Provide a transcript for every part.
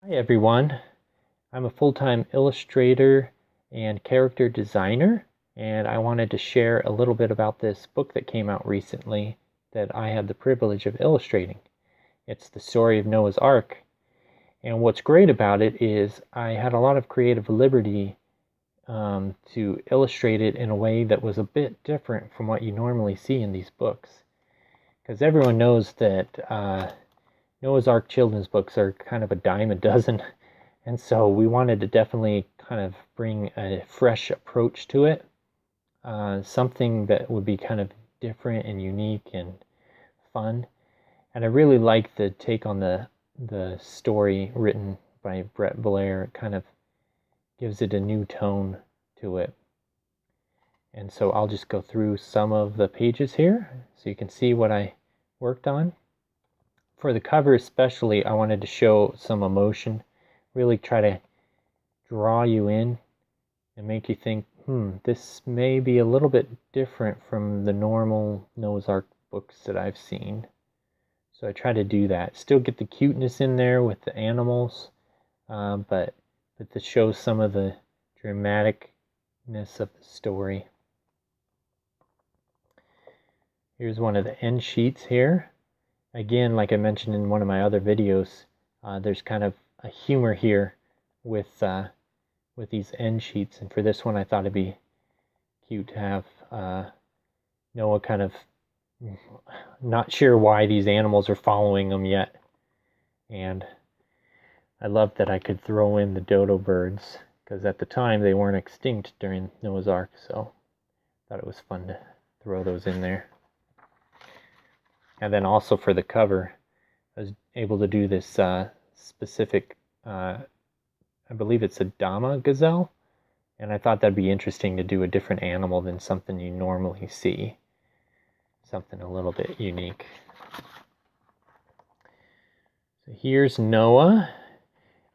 Hi everyone, I'm a full-time illustrator and character designer, and I wanted to share a little bit about this book that came out recently that I had the privilege of illustrating. It's the story of Noah's Ark, and what's great about it is I had a lot of creative liberty to illustrate it in a way that was a bit different from what you normally see in these books. Because everyone knows that Noah's Ark children's books are kind of a dime a dozen. And so we wanted to definitely kind of bring a fresh approach to it, something that would be kind of different and unique and fun. And I really like the take on the story written by Brett Blair. It kind of gives it a new tone to it. And so I'll just go through some of the pages here so you can see what I worked on. For the cover especially, I wanted to show some emotion, really try to draw you in and make you think, this may be a little bit different from the normal Noah's Ark books that I've seen. So I try to do that. Still get the cuteness in there with the animals, but to show some of the dramaticness of the story. Here's one of the end sheets here. Again, like I mentioned in one of my other videos, there's kind of a humor here with these end sheets, and for this one I thought it'd be cute to have Noah kind of not sure why these animals are following him yet, and I love that I could throw in the dodo birds because at the time they weren't extinct during Noah's Ark, so I thought it was fun to throw those in there. And then also for the cover, I was able to do this specific, I believe it's a Dama gazelle, and I thought that'd be interesting to do a different animal than something you normally see, something a little bit unique. So here's Noah.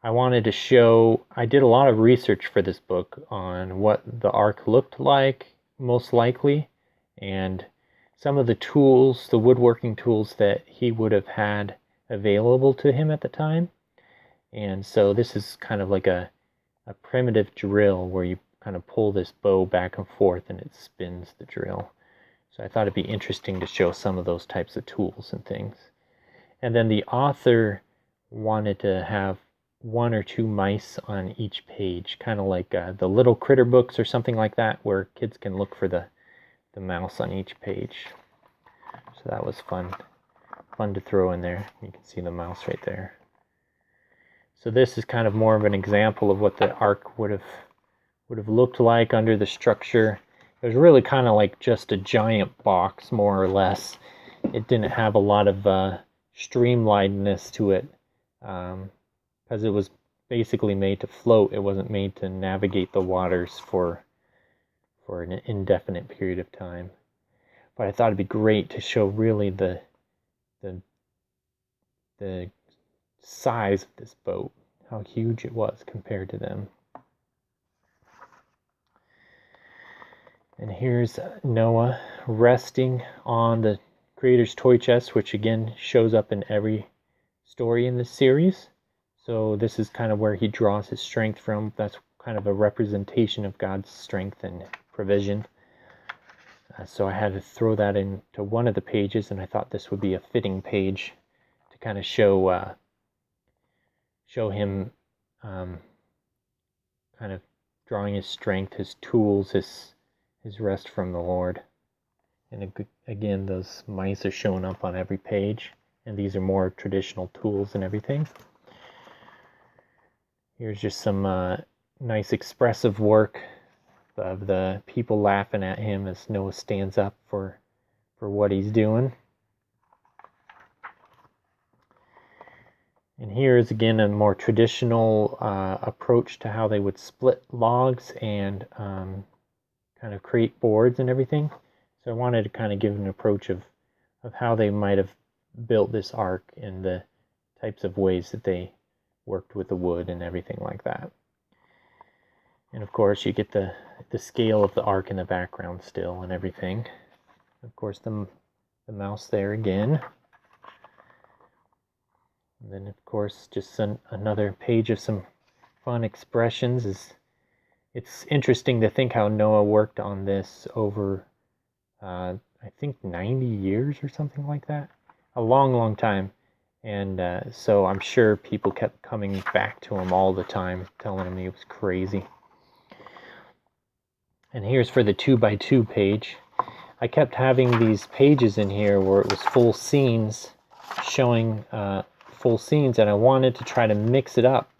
I wanted to show, I did a lot of research for this book on what the Ark looked like, most likely, and some of the tools, the woodworking tools that he would have had available to him at the time. And so this is kind of like a primitive drill where you kind of pull this bow back and forth and it spins the drill. So I thought it'd be interesting to show some of those types of tools and things. And then the author wanted to have one or two mice on each page, kind of like the little critter books or something like that, where kids can look for the mouse on each page. So that was fun to throw in there. You can see the mouse right there. So this is kind of more of an example of what the Ark would have looked like under the structure. It was really kind of like just a giant box, more or less. It didn't have a lot of streamlinedness to it because it was basically made to float. It wasn't made to navigate the waters for an indefinite period of time. But I thought it'd be great to show really the size of this boat, how huge it was compared to them. And here's Noah resting on the creator's toy chest, which again shows up in every story in this series. So this is kind of where he draws his strength from. That's kind of a representation of God's strength and provision. So I had to throw that into one of the pages, and I thought this would be a fitting page to kind of show him kind of drawing his strength, his tools, his rest from the Lord. And again, those mice are showing up on every page, and these are more traditional tools and everything. Here's just some nice expressive work of the people laughing at him as Noah stands up for what he's doing. And here is again a more traditional approach to how they would split logs and kind of create boards and everything. So I wanted to kind of give an approach of how they might have built this ark and the types of ways that they worked with the wood and everything like that. And of course you get the scale of the ark in the background still and everything. Of course the mouse there again. And then, of course, just another page of some fun expressions. It's interesting to think how Noah worked on this over, I think, 90 years or something like that. A long, long time. And so I'm sure people kept coming back to him all the time, telling him he was crazy. And here's for the 2x2 page. I kept having these pages in here where it was full scenes, showing full scenes, and I wanted to try to mix it up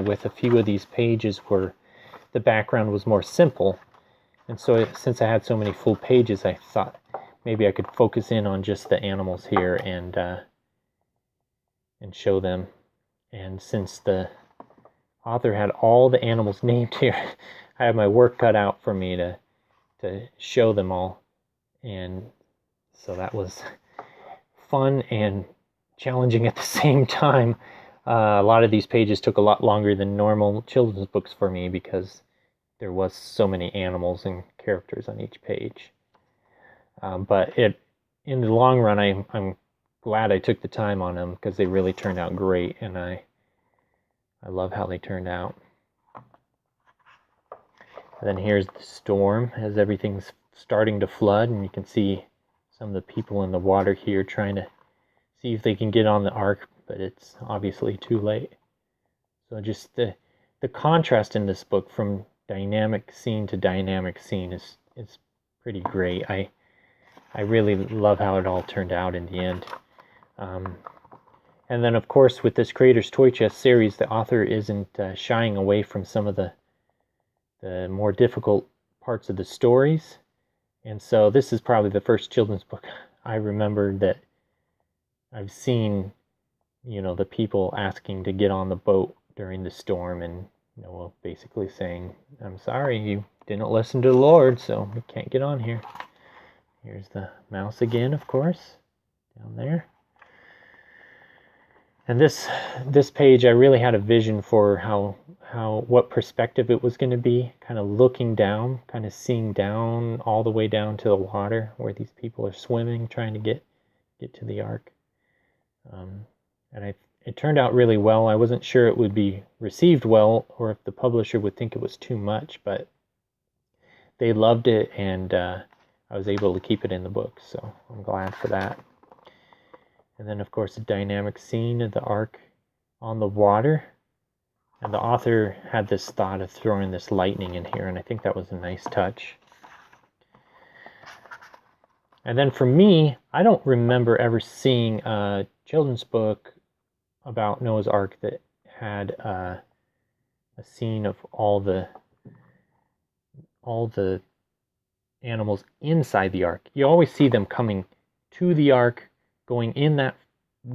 with a few of these pages where the background was more simple. And so since I had so many full pages, I thought maybe I could focus in on just the animals here and show them. And since the author had all the animals named here, I had my work cut out for me to show them all. And so that was fun and challenging at the same time. A lot of these pages took a lot longer than normal children's books for me because there was so many animals and characters on each page. But in the long run, I'm glad I took the time on them because they really turned out great, and I love how they turned out. And then here's the storm as everything's starting to flood, and you can see some of the people in the water here trying to see if they can get on the ark, but it's obviously too late. So just the contrast in this book from dynamic scene to dynamic scene is pretty great. I really love how it all turned out in the end. And then, of course, with this Creator's Toy Chest series, the author isn't shying away from some of the more difficult parts of the stories. And so this is probably the first children's book I remember that I've seen, the people asking to get on the boat during the storm, and Noah basically saying, I'm sorry, you didn't listen to the Lord, so we can't get on here. Here's the mouse again, of course, down there. And this page, I really had a vision for what perspective it was going to be, kind of looking down, kind of seeing down all the way down to the water where these people are swimming, trying to get to the ark. And it turned out really well. I wasn't sure it would be received well or if the publisher would think it was too much, but they loved it, and I was able to keep it in the book, so I'm glad for that. And then, of course, a dynamic scene of the ark on the water. And the author had this thought of throwing this lightning in here, and I think that was a nice touch. And then for me, I don't remember ever seeing a children's book about Noah's Ark that had a scene of all the animals inside the ark. You always see them coming to the ark, going in that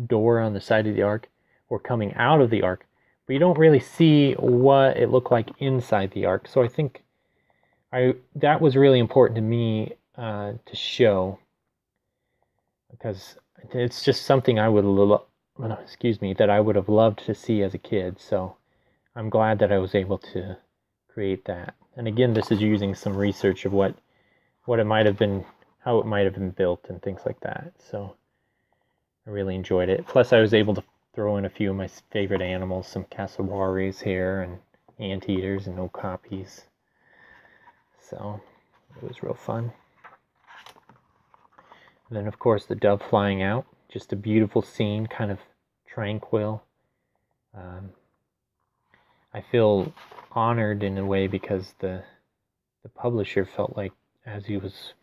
door on the side of the ark, or coming out of the ark, but you don't really see what it looked like inside the ark. So I think that was really important to me to show, because it's just something I would that I would have loved to see as a kid. So I'm glad that I was able to create that. And again, this is using some research of what it might have been, how it might have been built, and things like that. So I really enjoyed it. Plus, I was able to throw in a few of my favorite animals, some cassowaries here, and anteaters and okapis. So it was real fun. And then, of course, the dove flying out. Just a beautiful scene, kind of tranquil. I feel honored in a way because the publisher felt like, as he was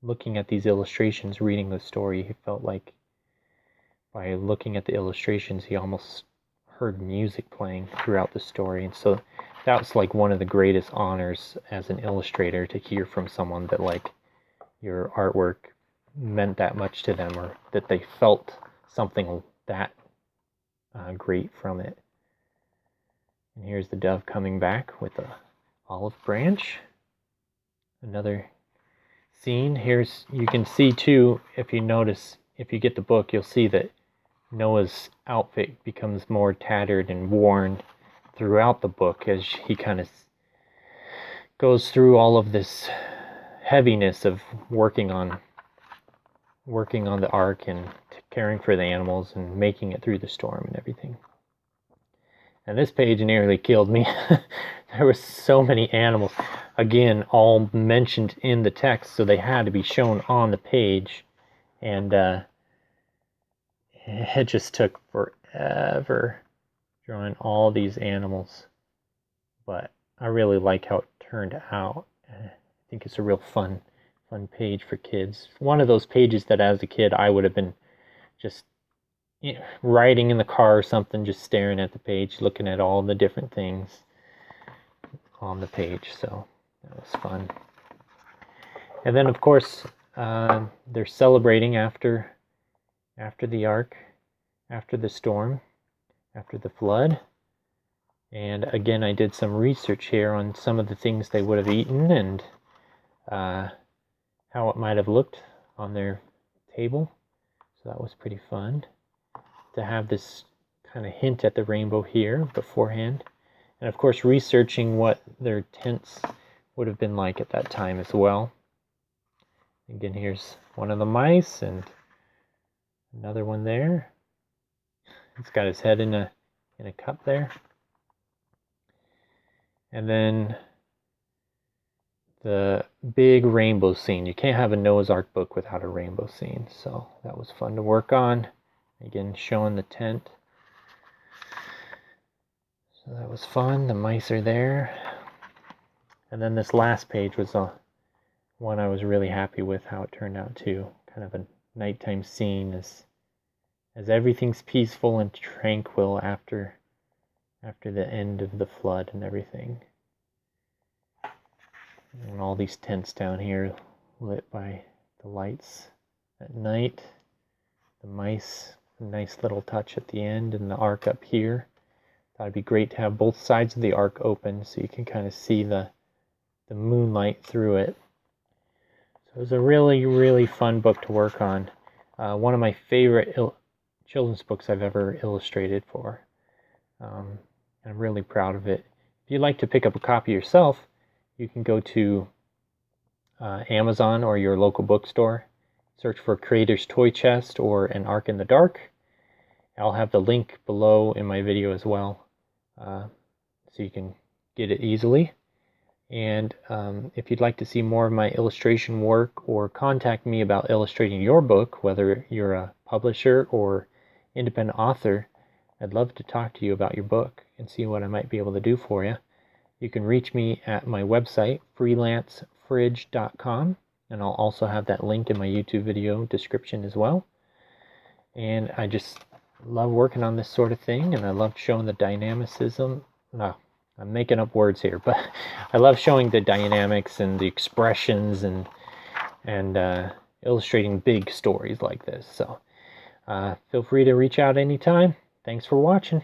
looking at these illustrations, reading the story, he felt like by looking at the illustrations, he almost heard music playing throughout the story. And so that was like one of the greatest honors as an illustrator, to hear from someone that like your artwork meant that much to them, or that they felt something that great from it. And here's the dove coming back with the olive branch. Another scene. You can see too, if you notice, if you get the book, you'll see that Noah's outfit becomes more tattered and worn throughout the book as he kind of goes through all of this heaviness of working on the ark and caring for the animals and making it through the storm and everything. And this page nearly killed me. There were so many animals, again, all mentioned in the text, so they had to be shown on the page. And it just took forever drawing all these animals. But I really like how it turned out. I think it's a real fun page for kids. One of those pages that as a kid I would have been just riding in the car or something, just staring at the page, looking at all the different things on the page. So that was fun. And then of course they're celebrating after the ark, after the storm, after the flood. And again, I did some research here on some of the things they would have eaten and how it might have looked on their table. So that was pretty fun to have this kind of hint at the rainbow here beforehand. And of course, researching what their tents would have been like at that time as well. Again, here's one of the mice and another one there. It's got his head in a cup there. And then the big rainbow scene. You can't have a Noah's Ark book without a rainbow scene. So that was fun to work on. Again, showing the tent. So that was fun. The mice are there. And then this last page was one I was really happy with how it turned out too. Kind of a nighttime scene as everything's peaceful and tranquil after the end of the flood and everything. And all these tents down here lit by the lights at night. The mice, a nice little touch at the end, and the ark up here. Thought it'd be great to have both sides of the ark open so you can kind of see the moonlight through it. So it was a really, really fun book to work on. One of my favorite children's books I've ever illustrated for. I'm really proud of it. If you'd like to pick up a copy yourself, you can go to Amazon or your local bookstore. Search for Creator's Toy Chest or An Ark in the Dark. I'll have the link below in my video as well, so you can get it easily. And if you'd like to see more of my illustration work or contact me about illustrating your book, whether you're a publisher or independent author, I'd love to talk to you about your book and see what I might be able to do for you. You can reach me at my website, freelancefridge.com, and I'll also have that link in my YouTube video description as well. And I just love working on this sort of thing, and I love showing the dynamicism. No, I'm making up words here, but I love showing the dynamics and the expressions and illustrating big stories like this. So feel free to reach out anytime. Thanks for watching.